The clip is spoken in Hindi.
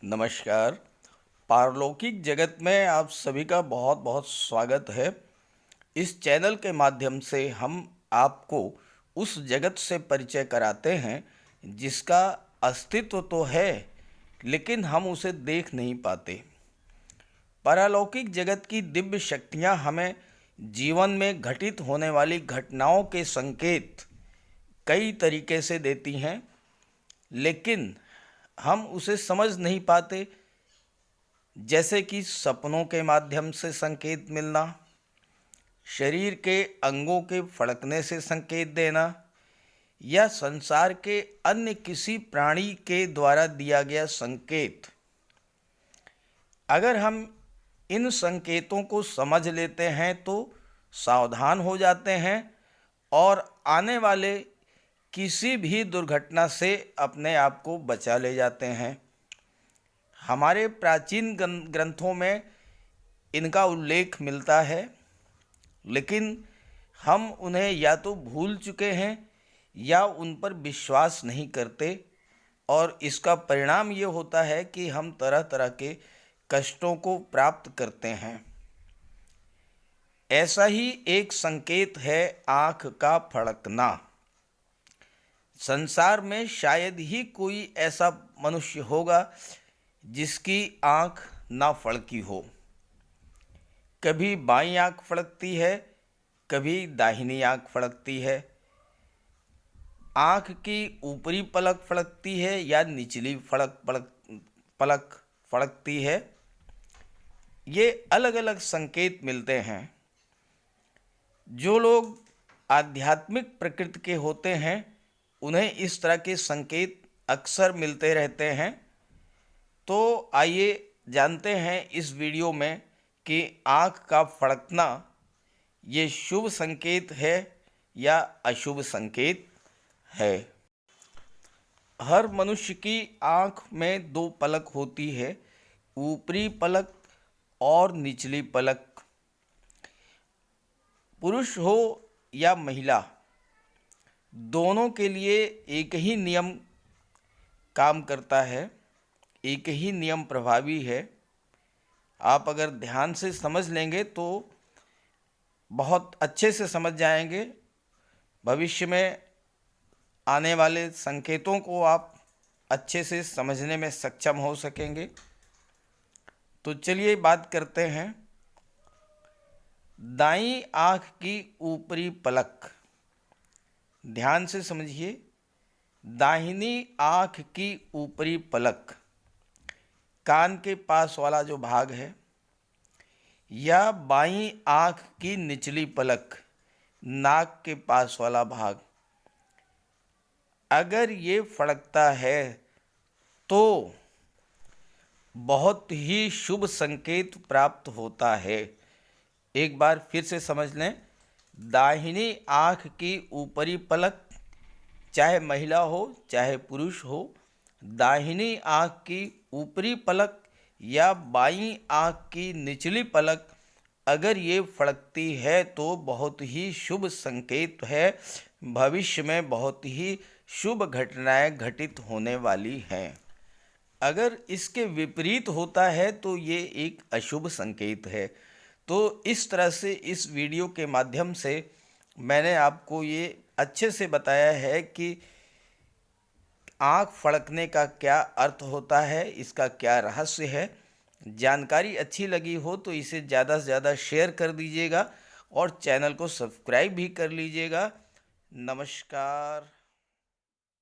नमस्कार। पारलौकिक जगत में आप सभी का बहुत बहुत स्वागत है। इस चैनल के माध्यम से हम आपको उस जगत से परिचय कराते हैं जिसका अस्तित्व तो है, लेकिन हम उसे देख नहीं पाते। पारलौकिक जगत की दिव्य शक्तियाँ हमें जीवन में घटित होने वाली घटनाओं के संकेत कई तरीके से देती हैं, लेकिन हम उसे समझ नहीं पाते। जैसे कि सपनों के माध्यम से संकेत मिलना, शरीर के अंगों के फड़कने से संकेत देना, या संसार के अन्य किसी प्राणी के द्वारा दिया गया संकेत। अगर हम इन संकेतों को समझ लेते हैं तो सावधान हो जाते हैं और आने वाले किसी भी दुर्घटना से अपने आप को बचा ले जाते हैं। हमारे प्राचीन ग्रंथों में इनका उल्लेख मिलता है, लेकिन हम उन्हें या तो भूल चुके हैं या उन पर विश्वास नहीं करते, और इसका परिणाम ये होता है कि हम तरह तरह के कष्टों को प्राप्त करते हैं। ऐसा ही एक संकेत है आँख का फड़कना। संसार में शायद ही कोई ऐसा मनुष्य होगा जिसकी आँख ना फड़की हो। कभी बाईं आँख फड़कती है, कभी दाहिनी आँख फड़कती है। आँख की ऊपरी पलक फड़कती है या निचली पलक फड़कती है। ये अलग अलग संकेत मिलते हैं। जो लोग आध्यात्मिक प्रकृति के होते हैं उन्हें इस तरह के संकेत अक्सर मिलते रहते हैं। तो आइए जानते हैं इस वीडियो में कि आँख का फड़कना ये शुभ संकेत है या अशुभ संकेत है। हर मनुष्य की आँख में दो पलक होती है, ऊपरी पलक और निचली पलक। पुरुष हो या महिला, दोनों के लिए एक ही नियम काम करता है, एक ही नियम प्रभावी है। आप अगर ध्यान से समझ लेंगे तो बहुत अच्छे से समझ जाएंगे। भविष्य में आने वाले संकेतों को आप अच्छे से समझने में सक्षम हो सकेंगे। तो चलिए बात करते हैं। दाईं आँख की ऊपरी पलक, ध्यान से समझिए। दाहिनी आँख की ऊपरी पलक कान के पास वाला जो भाग है, या बाईं आँख की निचली पलक नाक के पास वाला भाग, अगर ये फड़कता है तो बहुत ही शुभ संकेत प्राप्त होता है। एक बार फिर से समझ लें। दाहिनी आँख की ऊपरी पलक, चाहे महिला हो चाहे पुरुष हो, दाहिनी आँख की ऊपरी पलक या बाईं आँख की निचली पलक अगर ये फड़कती है तो बहुत ही शुभ संकेत है। भविष्य में बहुत ही शुभ घटनाएं घटित होने वाली हैं। अगर इसके विपरीत होता है तो ये एक अशुभ संकेत है। तो इस तरह से इस वीडियो के माध्यम से मैंने आपको ये अच्छे से बताया है कि आँख फड़कने का क्या अर्थ होता है, इसका क्या रहस्य है। जानकारी अच्छी लगी हो तो इसे ज़्यादा से ज़्यादा शेयर कर दीजिएगा और चैनल को सब्सक्राइब भी कर लीजिएगा। नमस्कार।